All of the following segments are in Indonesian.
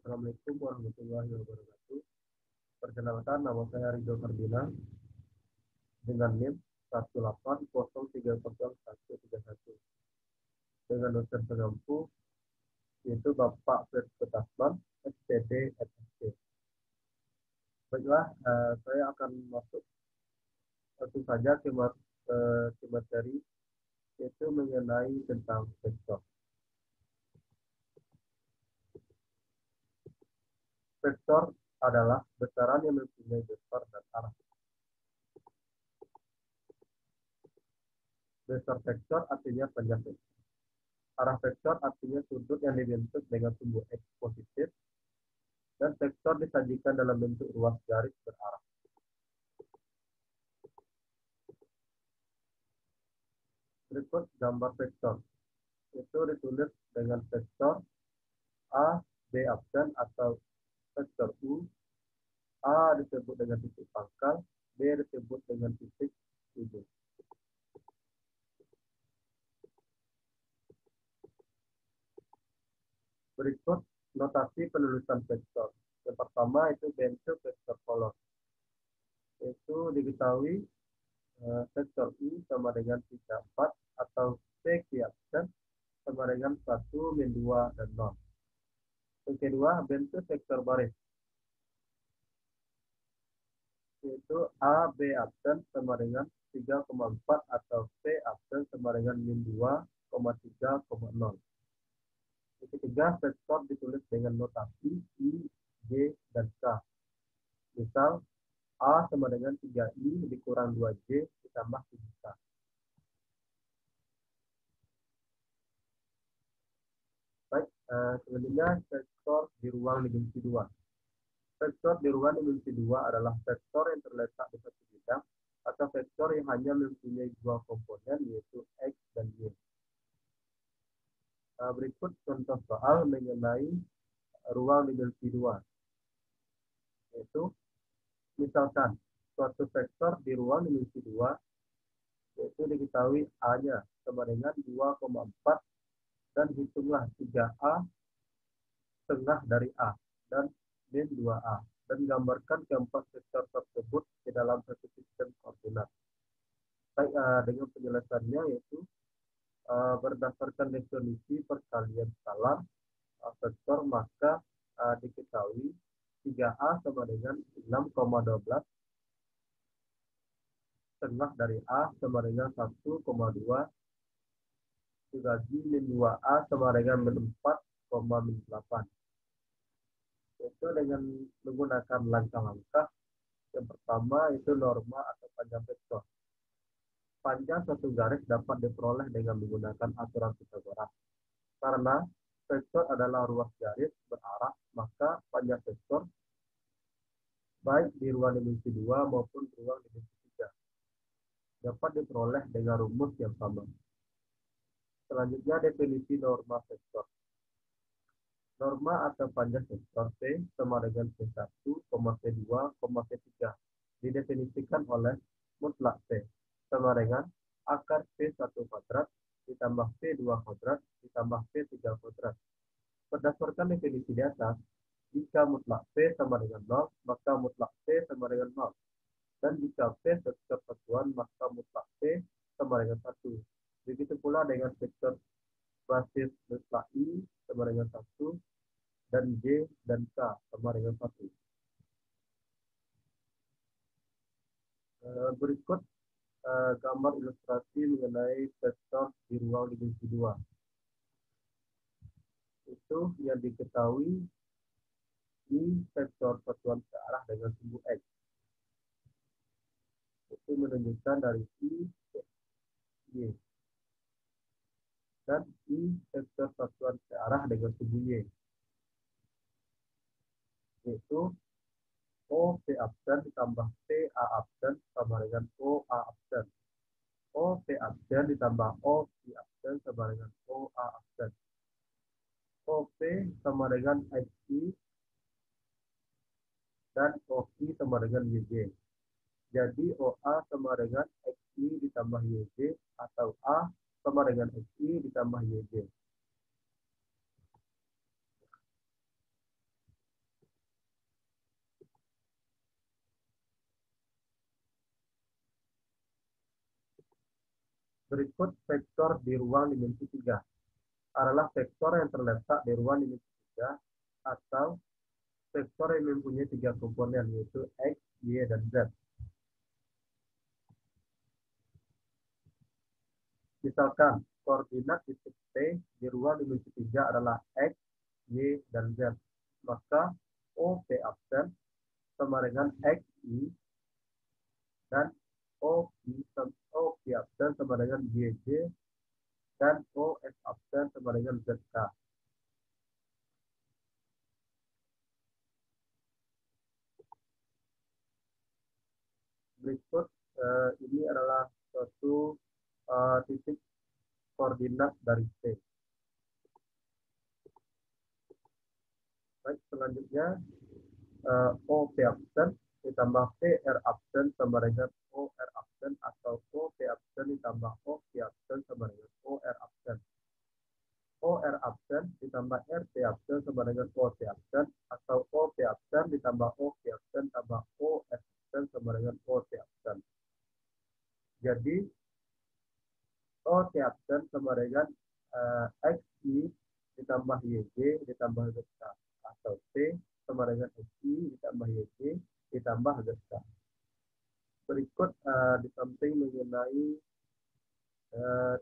Assalamualaikum warahmatullahi wabarakatuh. Perkenalkan, nama saya Ridho Ferdina dengan NIM 180300131 dengan dosen pengampu yaitu Bapak Firdaus Tasman, SPD, FSC. Baiklah, saya akan masuk langsung saja ke materi yaitu mengenai tentang vektor. Vektor adalah besaran yang mempunyai besar dan arah. Besar vektor artinya panjang vektor. Arah vektor artinya sudut yang dibentuk dengan sumbu X positif, dan vektor disajikan dalam bentuk ruas garis berarah. Berikut gambar vektor. Itu ditulis dengan vektor A, B absen atau vektor U. A disebut dengan titik pangkal, B disebut dengan titik ujung. Berikut notasi penulisan vektor. Yang pertama itu bentuk vektor polar. Itu diketahui vektor U sama dengan 34 atau P absen sama dengan 1, min 2, dan 0. Yang kedua, bentuk vektor baris. Yaitu A, B absen sama dengan 3,4 atau P absen sama dengan min 2,3,0. Yang ketiga, vektor ditulis dengan notasi I, J, dan K. Misal, A sama dengan 3I dikurang 2J ditambah 7K. Baik, selanjutnya vektor di ruang dimensi 2. Vektor di ruang dimensi 2 adalah vektor yang terletak di satu bidang atau vektor yang hanya mempunyai dua komponen yaitu X dan Y. Berikut contoh soal mengenai ruang dimensi 2. Yaitu, misalkan suatu vektor di ruang dimensi 2 yaitu diketahui A-nya sama dengan 2,4 dan hitunglah 3A setengah dari A dan min 2A dan gambarkan keempat vektor tersebut di dalam satu sistem koordinat. Baik, dengan penjelasannya yaitu berdasarkan definisi perkalian skalar vektor, maka diketahui 3A sama dengan 6,12 setengah dari A sama dengan 1,2 dibagi min 2A sama dengan min 4,8. Itu dengan menggunakan langkah-langkah. Yang pertama itu norma atau panjang vektor. Panjang satu garis dapat diperoleh dengan menggunakan aturan Pythagoras. Karena vektor adalah ruas garis berarah, maka panjang vektor baik di ruang dimensi 2 maupun ruang dimensi 3 dapat diperoleh dengan rumus yang sama. Selanjutnya definisi norma vektor. Norma atau panjang vektor P sama dengan P1, P2, P3 didefinisikan oleh mutlak P sama dengan akar P1 kuadrat ditambah P2 kuadrat ditambah P3 kuadrat. Berdasarkan definisi di atas, jika mutlak P sama dengan 0, maka mutlak P sama dengan 0. Dan jika P vektor satuan, maka mutlak P sama dengan 1. Begitu pula dengan vektor basis mutlak I sama dengan 1, dan J dan K sama dengan 1. Berikut gambar ilustrasi mengenai vektor di ruang dimensi 2. Itu yang diketahui I vektor satuan searah dengan sumbu X. Itu menunjukkan dari I ke Y. Dan I vektor satuan searah dengan sumbu Y. Yaitu O P absen ditambah P A absen sama dengan O A absen. O P absen ditambah O P absen sama dengan O A absen. O P sama dengan XI dan OI sama dengan YJ. Jadi OA sama dengan XI ditambah YJ atau A sama dengan XI ditambah YJ. Berikut vektor di ruang dimensi 3 adalah vektor yang terletak di ruang dimensi 3 atau vektor yang mempunyai 3 komponen, yaitu X, Y, dan Z. Misalkan, koordinat titik T di ruang dimensi 3 adalah X, Y, dan Z. Maka OP absen sama dengan XI dan OP absen sama dengan YJ dan OS absen sama dengan ZK. Berikut ini adalah suatu titik koordinat dari T. Baik, selanjutnya OP absen ditambah PR absen sama dengan OR absen atau OP absen ditambah OP absen sama dengan OR absen. OR absen ditambah RT absen sama dengan OT absen atau OP absen ditambah OP absen tambah OS absen sama dengan OT absen. Jadi OT absen sama dengan XI ditambah YJ ditambah ZK atau T sama dengan XI ditambah YJ ditambah ZK. Berikut di samping mengenai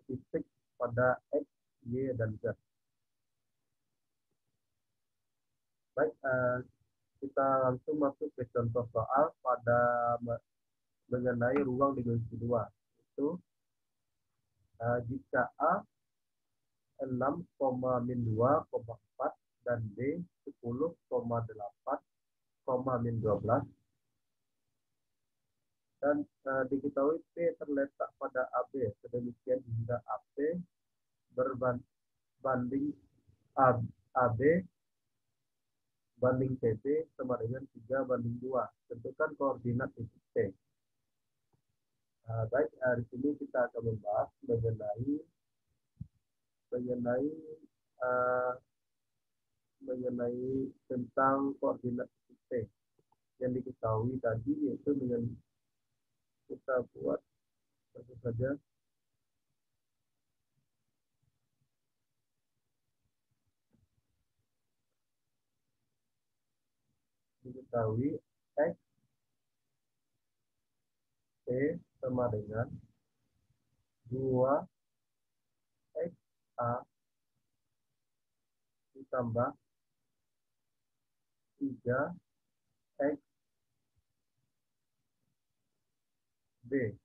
titik pada X, Y, dan Z. Baik, kita langsung masuk ke contoh soal pada mengenai ruang dimensi 2. Itu jika A 6,-2,4 dan B 10,8, dan diketahui P terletak pada AB sedemikian hingga AP berbanding AB banding TB sama dengan 3/2. Tentukan koordinat titik T. Baik, di sini kita akan membahas mengenai tentang koordinat titik T yang diketahui tadi, yaitu dengan kita buat satu saja. Diketahui X T sama dengan 2 XA ditambah 3 XB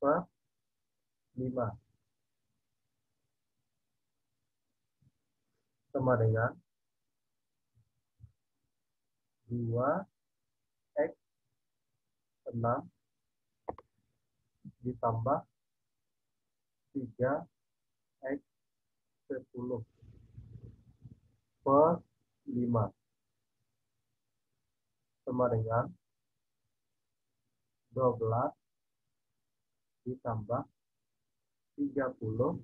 per 5 sama dengan 2 X6 ditambah 3 X10 per 5 sama dengan 12 ditambah 30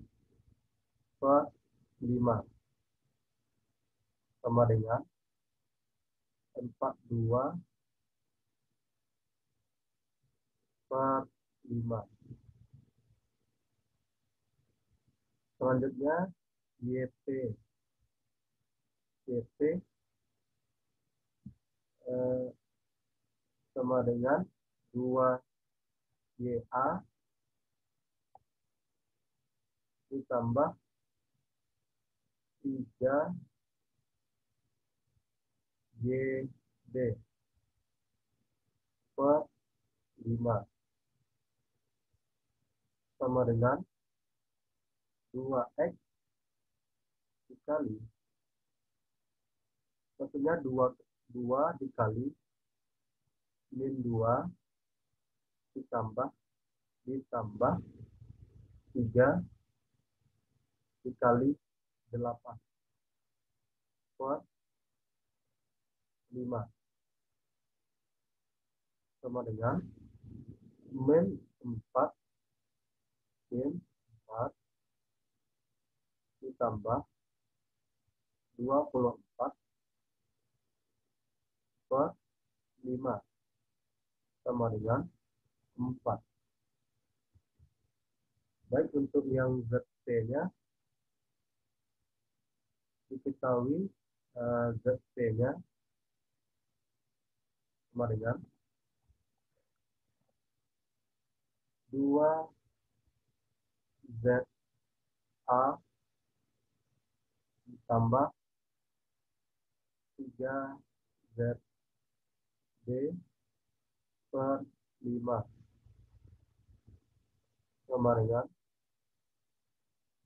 per 5 sama dengan 42 per 5. Selanjutnya YP sama dengan 2 YA ditambah 3 YB per 5 sama dengan 2X dikali, maksudnya 2 dikali min 2 ditambah 3 dikali 8 per 5 sama dengan min 4 ditambah 24 per 5 sama dengan 4. Baik, untuk yang ZT-nya diketahui, ZT-nya sama dengan 2ZA ditambah 3ZB per 5 sama dengan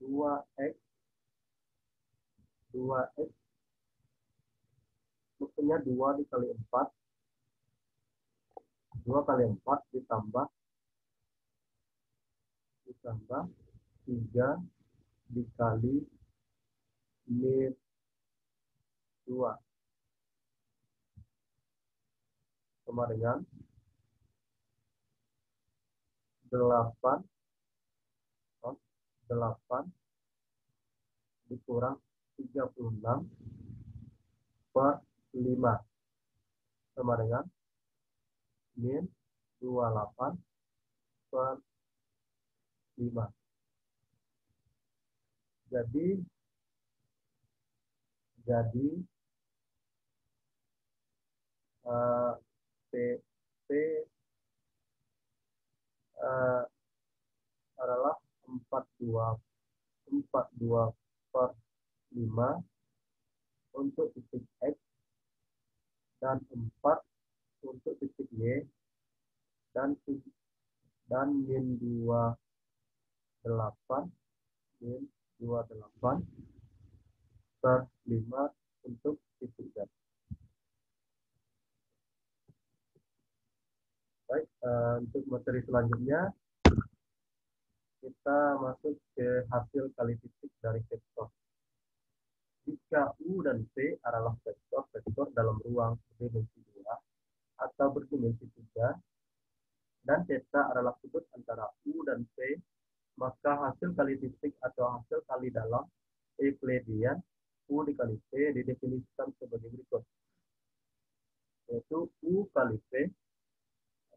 2X 2X, maksudnya 2 dikali 4, 2 kali 4 ditambah 3 dikali min 2 sama dengan 8 dikurang 36 per 5 sama dengan min 28 per 5. Jadi P adalah 42 per 5 untuk titik X dan 4 untuk titik Y dan min 28 per 5 untuk titik Z. Baik, untuk materi selanjutnya kita masuk ke hasil kali titik dari vektor. Jika U dan V adalah vektor dalam ruang berdimensi 2 atau berdimensi 3 dan θ adalah sudut antara U dan V, maka hasil kali titik atau hasil kali dalam Euclidean U dikali V didefinisikan sebagai berikut, yaitu U kali V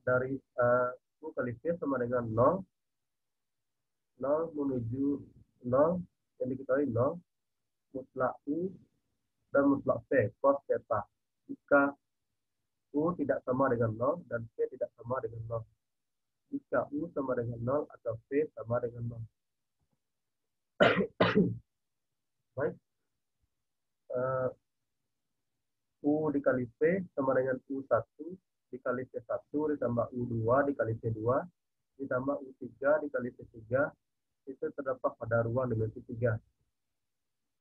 dari U kali V sama dengan 0 menuju 0 yang diketahui 0 mutlak U dan mutlak V cos theta jika U tidak sama dengan 0 dan V tidak sama dengan 0. Jika U sama dengan 0 atau V sama dengan 0. Baik, U dikali V sama dengan U1 dikali V1 ditambah U2 dikali V2 ditambah U3 dikali V3 itu terdapat pada ruang dimensi 3.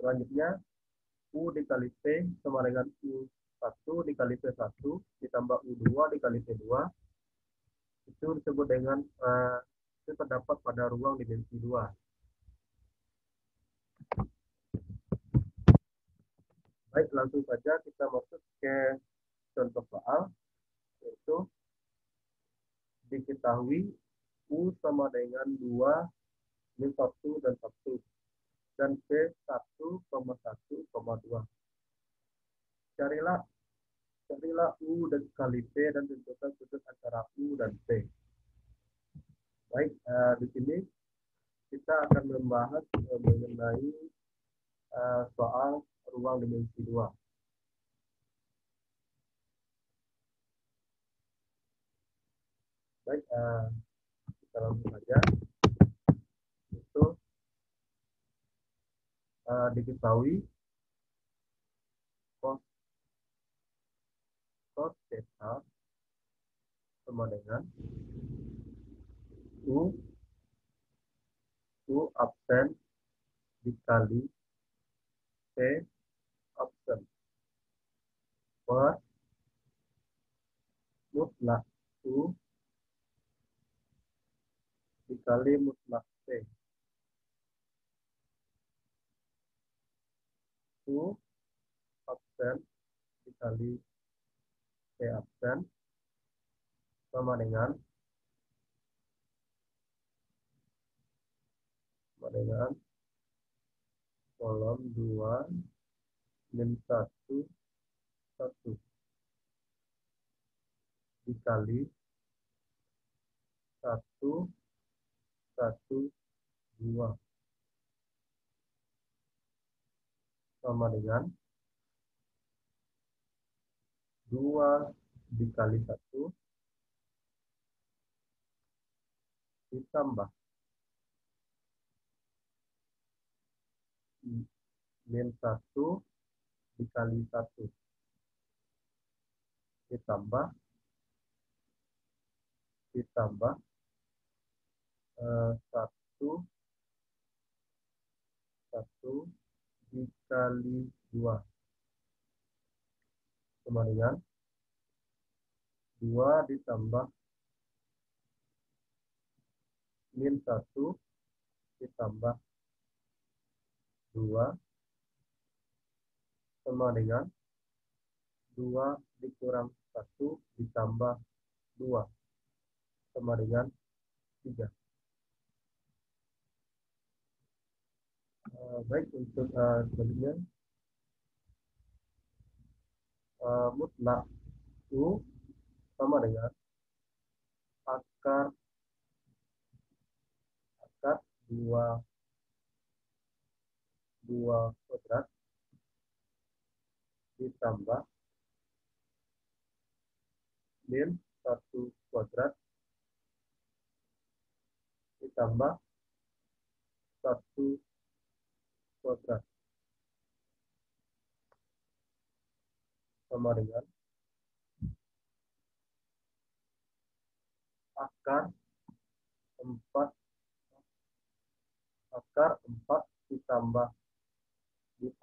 Selanjutnya U dikali V sama dengan U1 dikali V1 ditambah U2 dikali V2 itu disebut dengan itu terdapat pada ruang dimensi 2. Baik, langsung saja kita masuk ke contoh soal, yaitu diketahui U sama dengan 2 min 1 dan 1 dan V 1,1,2. Carilah U dan kali V dan tentukan sudut antara U dan V. Baik, di sini kita akan membahas mengenai soal ruang dimensi 2. Baik, kita langsung saja. Itu diketahui cos theta sama dengan U absen dikali P absen per mutlak U dikali mutlak P. U absen dikali P absen sama dengan kolom 2 min 1 dikali 1 1 2 sama dengan 2 dikali 1 ditambah min 1 dikali 1 ditambah 1 dikali 2 sama dengan 2 ditambah min 1 ditambah 2 sama dengan 2 dikurang 1 ditambah 2 sama dengan 3. Baik, untuk selanjutnya mutlak U sama dengan akar 2 kuadrat ditambah min 1 kuadrat ditambah 1 kuadrat sama dengan akar 4 ditambah 1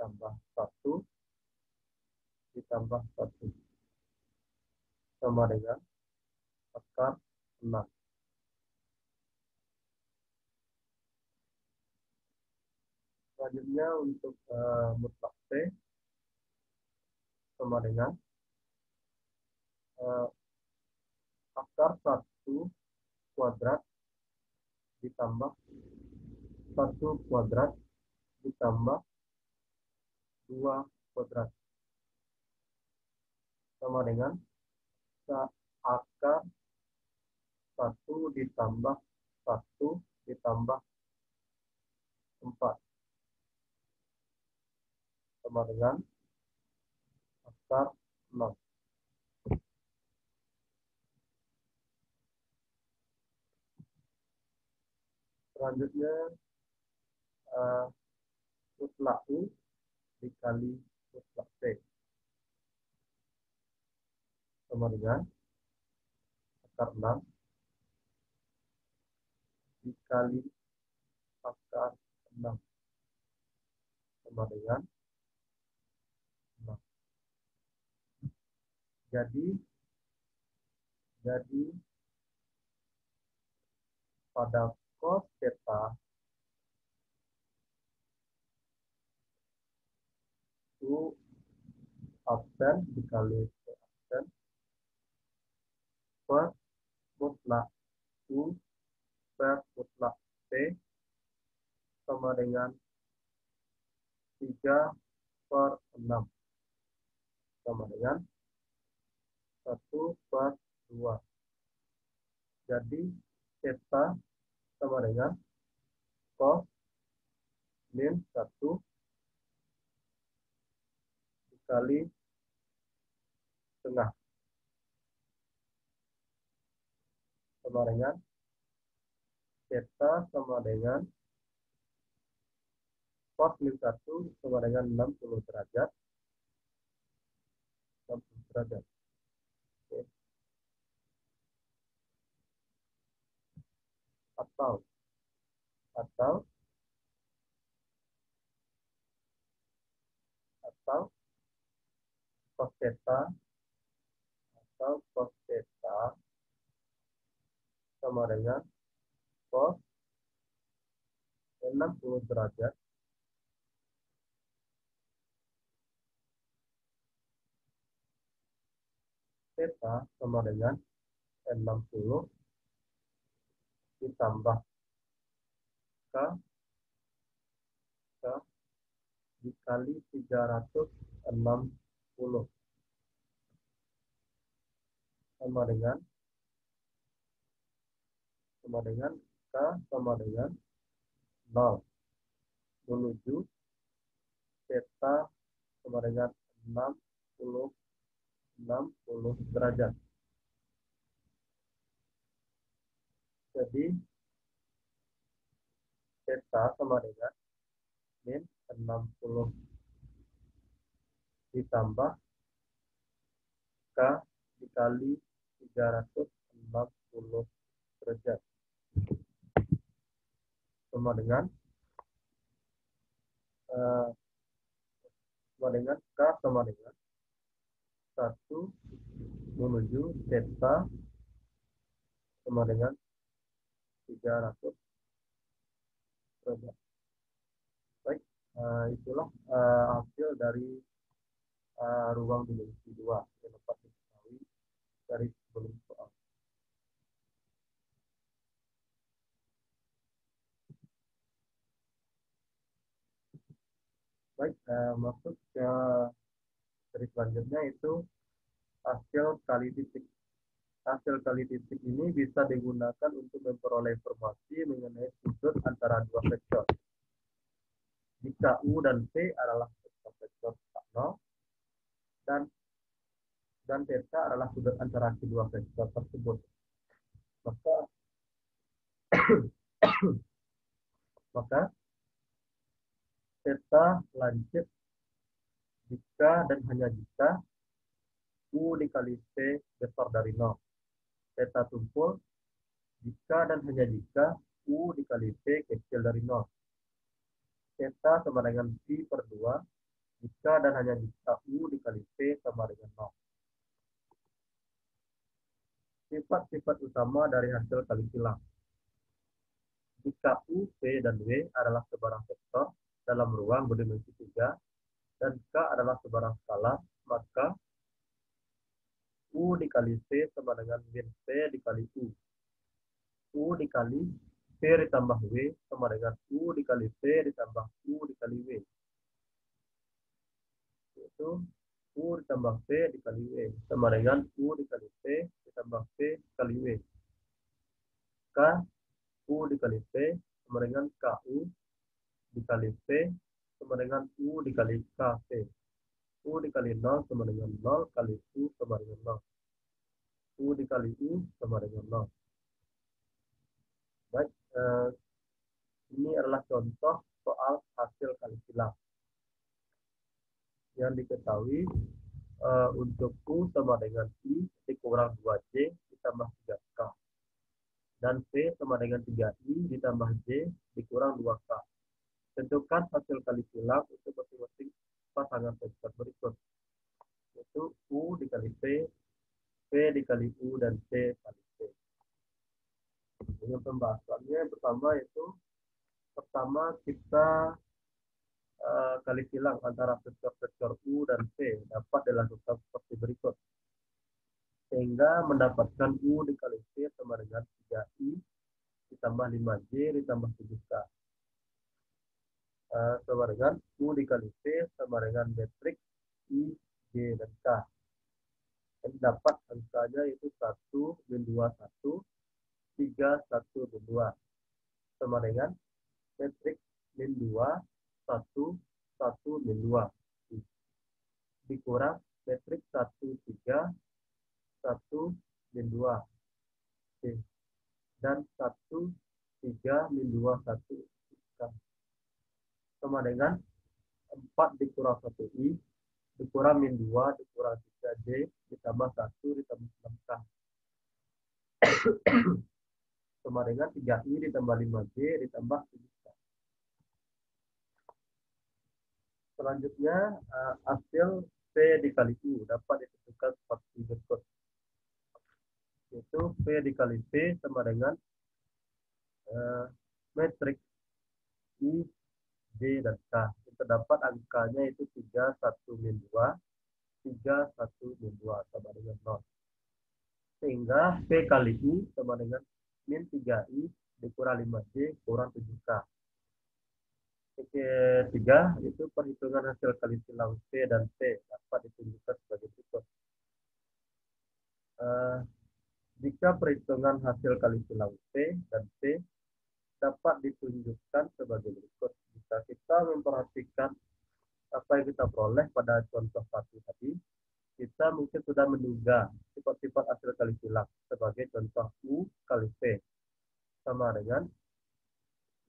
ditambah 1 sama dengan akar 6. Selanjutnya untuk mutlak P sama dengan akar 1 kuadrat ditambah 1 kuadrat ditambah 2 kuadrat sama dengan akar 1 ditambah 1 ditambah 4 sama dengan akar 6. Selanjutnya mutlak U dikali mutlak P sama dengan akar 6 dikali akar 6 sama dengan 6. Jadi pada cos theta U absen dikali P absen per mutlak U per mutlak P sama dengan 3/6 sama dengan 1/2. Jadi theta sama dengan cos min 1 dikali tengah sama dengan theta sama dengan cos min 1 sama dengan 60 derajat. 60 derajat. Oke. Atau cos theta sama dengan cos 60 derajat theta sama dengan 60 ditambah K dikali 360 sama dengan K sama dengan 0 menuju theta sama dengan 60 derajat. Jadi theta sama dengan min 60 ditambah K dikali 360 derajat sama dengan K sama dengan 1 menuju theta sama dengan 300 derajat. Baik, itulah hasil dari ruang dimensi 2 yang dapat diketahui dari sebelum soal. Baik, masuk ke seri selanjutnya itu hasil kali titik. Hasil kali titik ini bisa digunakan untuk memperoleh informasi mengenai sudut antara dua vektor. Jika U dan P adalah vektor 0 dan theta adalah sudut antara kedua vektor tersebut, maka theta lancip jika dan hanya jika U dikali P besar dari 0. Theta tumpul jika dan hanya jika U dikali P kecil dari 0. Theta sama dengan Pi per 2 jika dan hanya jika U dikali P sama dengan 0. Sifat-sifat utama dari hasil kali silang. Jika U, P, dan W adalah sebarang vektor dalam ruang berdimensi 3 dan K adalah sebarang skalar, maka U dikali P sama dengan min P dikali U. U dikali P ditambah W sama dengan U dikali P ditambah U dikali W. Yaitu U ditambah P dikali W sama dengan U dikali P ditambah P dikali W. K U dikali P sama dengan KU dikali P sama dengan U dikali KP. U dikali 0 sama dengan 0 kali U sama dengan 0. U dikali U sama dengan 0. Baik, ini adalah contoh soal hasil kali silang. Yang diketahui untuk U sama dengan I dikurang 2J ditambah 3K. Dan P sama dengan 3I ditambah J dikurang 2K. Tentukan hasil kali silang untuk masing-masing pasangan vektor berikut. Yaitu U dikali P, P dikali U, dan P kali P. Dengan pembahasannya pertama yaitu kita kali silang antara vektor U dan P dapat dilakukan seperti berikut. Sehingga mendapatkan U dikali P sama dengan 3I ditambah 5J ditambah 7K. Sama dengan U dikali P sama dengan matriks I, J, dan K. Dan dapat angkanya itu 1, min 2, 1, 3, 1, min 2. Sama dengan matriks min 2, 1, 1, min 2. Dikurang matriks 1, 3, 1, min 2. Oke. Dan 1, 3, min 2, 1. Sama dengan 4 dikurang 1I, dikurang min 2, dikurang 3J, ditambah 1, ditambah 6K. Sama dengan 3I ditambah 5J, ditambah 7K. Selanjutnya, hasil P dikali U dapat ditentukan seperti berikut. Yaitu P dikali P sama dengan matriks I, J, dan K. Terdapat angkanya itu 3, 1, min 2, 3, 1, min 2 sama dengan 0. Sehingga P kali U sama dengan min 3I dikurang 5J kurang 7K. Ketiga, itu perhitungan hasil kali silang P dan P dapat ditunjukkan sebagai berikut. Jika perhitungan hasil kali silang P dan P dapat ditunjukkan sebagai berikut. Jika kita memperhatikan apa yang kita peroleh pada contoh satu tadi, kita mungkin sudah menduga sifat-sifat hasil kali silang sebagai contoh U kali P sama dengan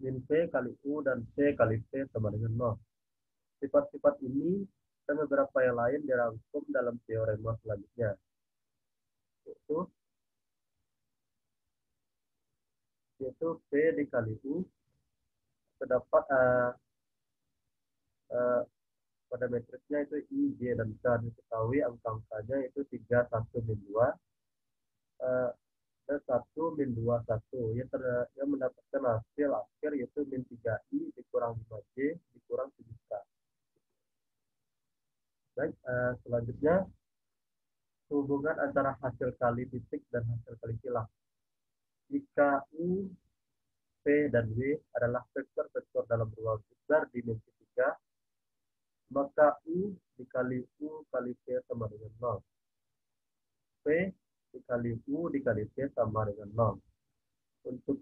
min P kali U dan P kali P sama dengan 0. Sifat-sifat ini dan beberapa yang lain dirangkum dalam teorema selanjutnya, yaitu P dikali U terdapat pada matriksnya itu I, J, dan K. Diketahui angka-angkanya itu 3, 1, min 2, dan 1, min 2, 1. Yang mendapatkan hasil akhir yaitu min 3I dikurang 5J dikurang 7K. Baik, selanjutnya hubungan antara hasil kali titik dan hasil kali silang. Jika U, P, dan W adalah vektor-vektor dalam ruang besar dimensi 3, maka U dikali U kali P sama dengan 0. P dikali U dikali P sama dengan 0. Untuk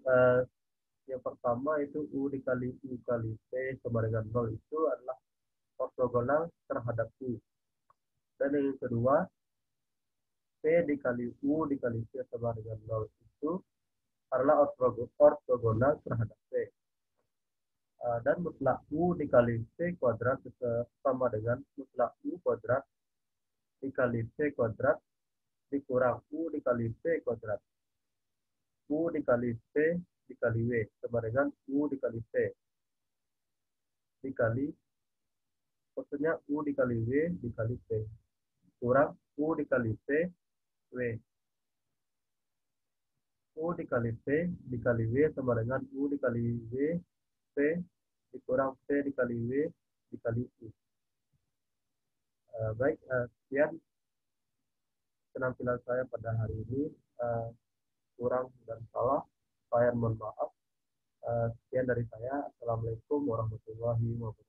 yang pertama itu U dikali U kali P sama dengan 0 itu adalah ortogonal terhadap U. Dan yang kedua, P dikali U dikali P sama dengan 0 itu adalah ortogonal terhadap P. Dan mutlak U dikali P kuadrat sama dengan mutlak U kuadrat dikali P kuadrat dikurang U dikali P kuadrat. U dikali P dikali W sama dengan U dikali P dikali, maksudnya U dikali W dikali P kurang U dikali P W. U dikali P dikali W sama dengan U dikali W P dikurang P dikali W dikali U. Baik, sekian penampilan saya pada hari ini. Kurang dan salah, saya mohon maaf. Sekian dari saya. Assalamualaikum warahmatullahi wabarakatuh.